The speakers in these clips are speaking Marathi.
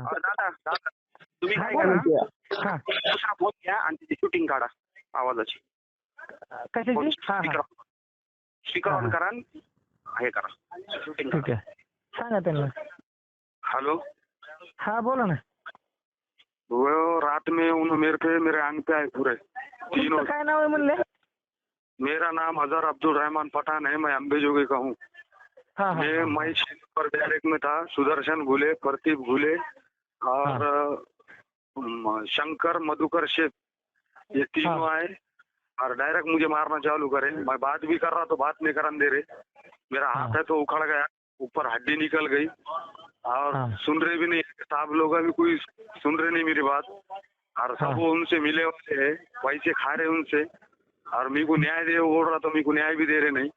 दादा दादा तुम्ही हा, काय बोला. करा, हा. दुसरा फोन घ्या आणि त्याची शूटिंग काढा आवाजाची. कशाची? हा हा स्पीकर हा, ऑन हा. करा आणि हे करा, शूटिंग ठीक करा. आहे, सांगा त्यांना. हेलो, हा बोला ना. वो रात में उन्होंने मेरे आंग पे आए पूरे तीनों. तुमचं काय नाव आहे म्हणले? मेरा नाम अजहर अब्दुल रहमान पठान है, मैं अम्बेजोगी का हूँ. हा हा, मैं पर डायरेक्ट में था, सुदर्शन घुले, प्रदीप घुले और शंकर मधुकर शेख, ये तीनों आए और डायरेक्ट मुझे मारना चालू करे. मैं बात भी कर रहा तो बात नहीं करने दे रहे. मेरा हाथ है तो उखड़ गया, ऊपर हड्डी निकल गई और सुन रहे भी नहीं. साहब लोग अभी कोई सुन रहे नहीं मेरी बात और सब वो उनसे मिले हुए है, पैसे खा रहे उनसे और मेरे को न्याय दे बोल रहा तो मेरे को न्याय भी दे रहे नहीं.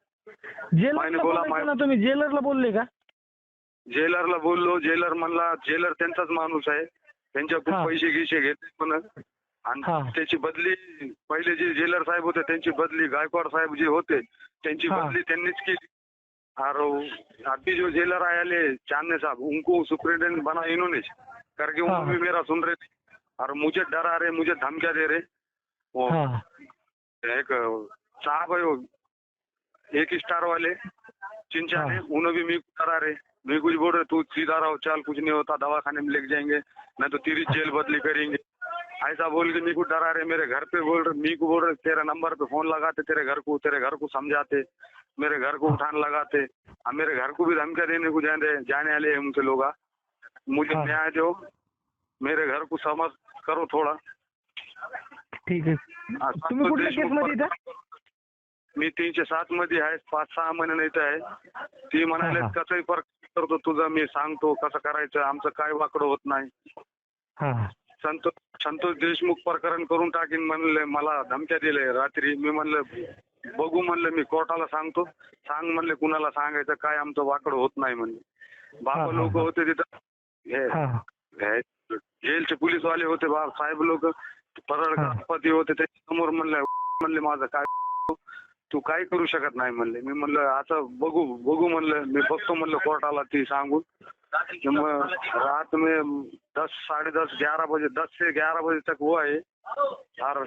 जेलरला बोलायचं ना तुम्ही, जेलरला बोलले का? जेलरला बोललो, जेलर म्हणला जेलर त्यांचाच माणूस आहे, त्यांच्या खूप पैसे गिसे घेतले म्हणत आणि त्याची बदली पहिले जे जेलर साहेब होते त्यांची बदली गायकवाड साहेब जे होते त्यांची बदली त्यांनीच केली. और अभी जो जेलर आए चांदने साहब उनको सुप्रिंटेंडेंट बना इन्होंने, करके उनको भी मेरा सुन रहे थे और मुझे डरा रहे, मुझे धमकियां दे रहे. वो एक साहब है वो एक स्टार वाले चिंचाने, उन्होंने भी मेरे को डरा रहे. मैं कुछ बोल रहे तू सीधा रहो, चल कुछ नहीं होता, दवाखाने में लेके जाएंगे नहीं तो तेरी जेल बदली करेंगे, ऐसा बोल के मेरे को डरा रहे. मेरे घर पे बोल रहे, मेरे को बोल रहे तेरे नंबर पे फोन लगाते, तेरे घर को समझाते, मेरे घर को उठाने लगाते, मेरे घर को भी धमकियां देने को जाने वाले हैं उनसे लोग. मुझे न्याय दो, मेरे घर को समझ करो थोड़ा. ठीक आहे. तुम्ही कुठल्या केस मध्ये था? मी 307 मध्ये आहे, 5-6 महिने इथं आहे. ती म्हणाले कसंही करतो तुझं, मी सांगतो कसं करायचं, आमचं काय वाकडं होत नाही. संतोष देशमुख प्रकरण करून टाकीन म्हणले, मला धमक्या दिले रात्री. मी म्हणलं बघू, म्हणलं मी कोर्टाला सांगतो. सांग म्हणले, कुणाला सांगायचं काय, आमचं वाकडं होत नाही म्हणले. बाबा लोक होते तिथं, जेलचे पोलीसवाले होते, साहेब लोक, परळपती होते, त्याच्यासमोर म्हणले माझं काय तू काय करू शकत नाही म्हणले. मी म्हणलं आता बघू म्हणलं, मी बघतो म्हणलं कोर्टाला ती सांगून. मग रात में 10, साढ़े 10, 11 बजे, 10 से 11 बजे तक हुआ है और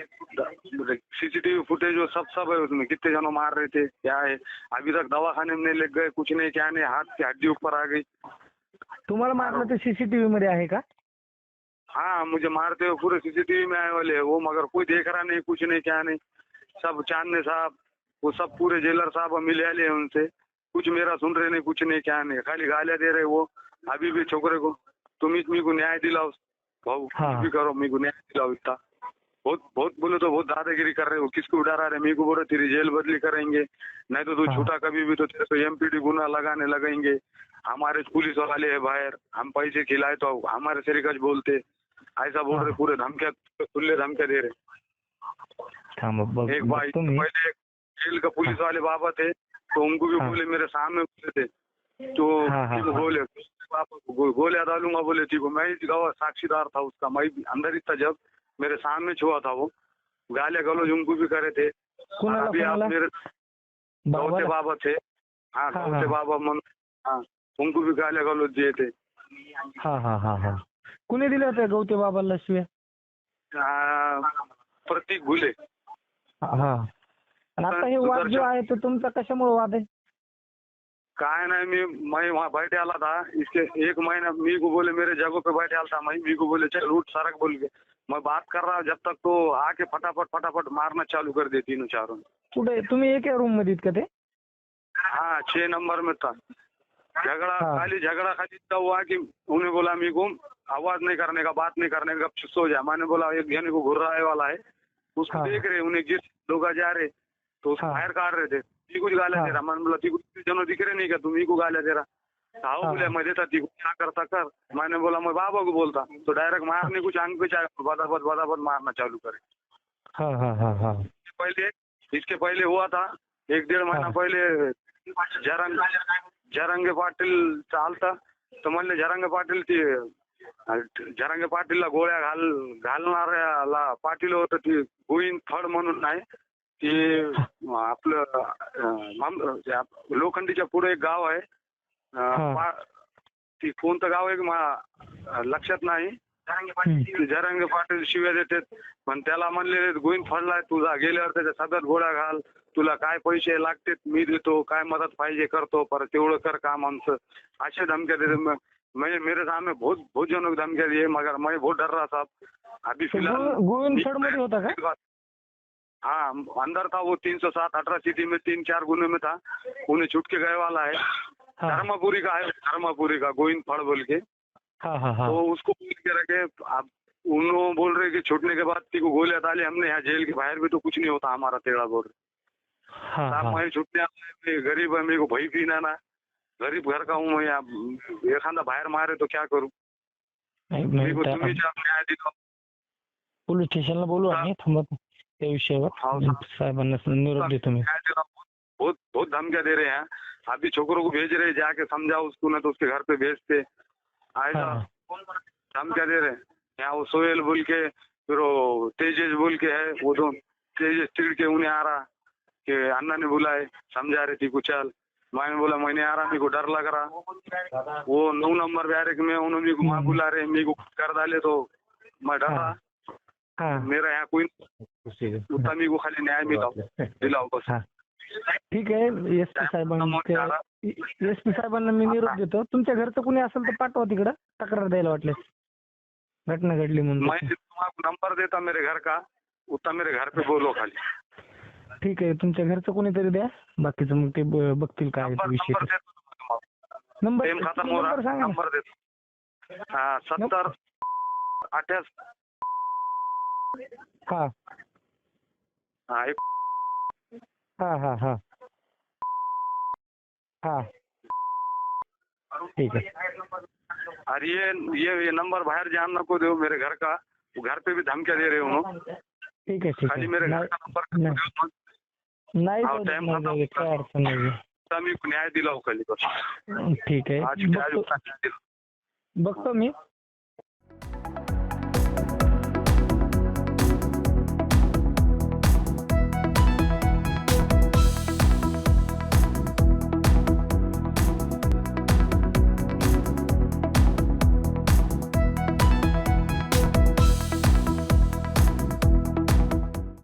सीसीटीवी फुटेज वो सब है उसमें, कितने जनों मार रहे थे क्या है. अभी तक दवाखाने में नहीं ले गए, कुछ नहीं, क्या नहीं, हाथ की हड्डी ऊपर आ गई. तुम्हाला मारलं ते सीसीटीव्ही मध्ये आहे का? हाँ, मुझे मारते हुए पूरे सीसीटीवी में आए वाले वो, मगर कोई देख रहा नहीं, कुछ नहीं, क्या नहीं. सब चांदने साहब वो सब पूरे जेलर साहब मिले आले हैं उनसे, कुछ मेरा सुन रहे नहीं, कुछ नहीं, क्या नहीं, खाली गालियां दे रहे वो. अभी भी छोकरे को तुम मेरे को न्याय दिलाओ भाऊ, भी करो, मेरे को न्याय दिलाओ. इतना बहुत बोले तो बहुत दादागिरी कर रहे हो, किसको डरा रहे. मेरे को बोले तेरी जेल बदली करेंगे, नहीं तो तू छूटा कभी भी तो तेरे को एमपीडी गुना लगाने लगेंगे. हमारे पुलिस वाले है बाहर, हम पैसे खिलाए तो हमारे तरीका से बोलते, ऐसा बोल रहे. पूरे धमकियां, खुले धमकियां दे रहे. एक भाई पहले जेल का पुलिस वाले बाबा थे तो उनको भी बोले, मेरे सामने बोले थे तो बोले गोलियां डालूंगा बोले थी को. मैं गवाह साक्षीदार था उसका, मैं अंदर ही था जब मेरे सामने छुआ था वो. गालियां गलौज उनको भी करे थे. अभी आप मेरे गौते बाबा थे, हाँ गौते बाबा मन, हाँ उनको भी गालियां गलौज दिए थे. कुणी दिले होते गौते बाबाला शिव्या? प्रतीक घुले. आता हे वाद जो आहे तो तुमचा कशामुळे वाद आहे? काय नहीं, मैं वहाँ बैठे आला था, इसके 1 महीना मी को बोले मेरे जगह पे बैठे आला था, मैं मी को बोले चल रूट सड़क बोल के. मैं बात कर रहा जब तक तो आके फटाफट मारना चालू कर दे तीनों चारों. कुठे तुम्ही एका रूम मध्ये का ते? हाँ 6 नंबर में था. खाली झगड़ा खाली इतना हुआ कि उन्हें बोला मी को आवाज नहीं करने का, बात नहीं करने का, गपचुप सो जा. मैंने बोला एक जने को घुर्राने वाला है, उसको देख रहे, उन्हें जिस लोग जा रहे तो उसको बाहर काट रहे थे. ती कुछ गालियां दे रहा. मैंने बोला ती कुछ जनों दिख रहे नहीं क्या, तुम ही को गालियां दे रहा. हाँ बोले मैं देता ती क्या करता कर. मैंने बोला मैं बाबा को बोलता तो डायरेक्ट मारने कुछ आंख पे बदाबद मारना चालू करे. पहले इसके पहले हुआ था 1-1.5 महीना पहले जरंगे पाटील चालता तर म्हणले जरंगे पाटील ती जरंगे पाटीलला गोळ्या घालणाऱ्याला पाटील होतं, ती गोविंद फड म्हणून नाही, ती आपलं लोखंडीच्या पुढे एक गाव आहे, ती कोणतं गाव आहे लक्षात नाही. हम्म. ते जरांगे पाटील शिव्या देतात. पण त्याला म्हणले गोविंद फडलाय तुझा, गेल्यावर त्याच्या सतत गोळ्या घाल, तुला काय पैसे लागतात मी देतो, काय मदत पाहिजे करतो, परत तेवढं कर काम आमचं, असे धमक्या देते. मेरे सामने बहुत जनों की धमकियां दी है, मगर मैं बहुत डर रहा था. अभी फिलहाल गोविंद फड मध्ये होता का? हाँ अंदर था वो. 307 18 सिटी में 3-4 गुने में था. उन्हें छूट के गए वाला है. हाँ. धर्मपुरी का है, धर्मपुरी का गोविंद फड़ बोल के. हाँ हाँ हाँ. तो उसको बोल के रखे. अब उन लोग बोल रहे कि छूटने के बाद को गोलियां डाली हमने, यहाँ जेल के बाहर भी तो कुछ नहीं होता हमारा, तेरा बोल रहे. हाँ हाँ. मैं छुट्टियां गरीब है, मेरे को भई पीना ना, गरीब घर का हूँ मैं. एखादा बाहर मारे तो क्या करूँ. नाही, तुम्ही न्याय दिला. पोलीस स्टेशनला बोलू आम्ही थांबत त्या विषयावर. साहेबांना निरोप देतो मी. बहुत धमकियां दे रहे हैं. अभी छोकरों को भेज रहे हैं, जाके समझाओ उसको, ना तो उसके घर पे भेजते. ऐसा धमकियां दे रहे हैं. यहाँ वो सोहेल बोल के, फिर वो तेजेश बोल के है, वो दो तेजेश चिड़ के उन्हें आ रहा कि अन्ना ने बुलाए, समझा रही थी कुछ. मैंने बोला मैं नहीं आ रहा, मेरे को डर लग रहा. वो 9 नंबर बैरक में उन्होंने मेरे को वहाँ बुला रहे, मेरे को कर डाले तो मैं डर रहा. मेरा यहाँ कोई उतना, मेरे को खाली न्याय दिलाओ बस. ठीक आहे. एसपी साहेबांना मी निरोप देतो. तुमच्या घरचं कुणी असेल तर पाठवा तिकडं तक्रार द्यायला वाटल्यास, घटना घडली म्हणून. मैं तुम्हारा नंबर देता मेरे घर का, उतना मेरे घर पे बोलो खाली. ठीक आहे. तुमच्या घरचं कोणीतरी द्या, बाकीचं मग ते बघतील काय विषय. नंबर खत्म हो रहा, सांगा. नंबर देतो. 70 88. हा हाँ हा हा हा हा. ठीक है. और ये नंबर बाहर जान नको दो मेरे घर का. वो घर पे भी धमकियां दे रहे हो. ठीक है ठीक खाली है. मेरे घर का नंबर नाही काय अडचण नाही. न्याय दिलाओ खाली बस. ठीक आहे. आज बघतो मी.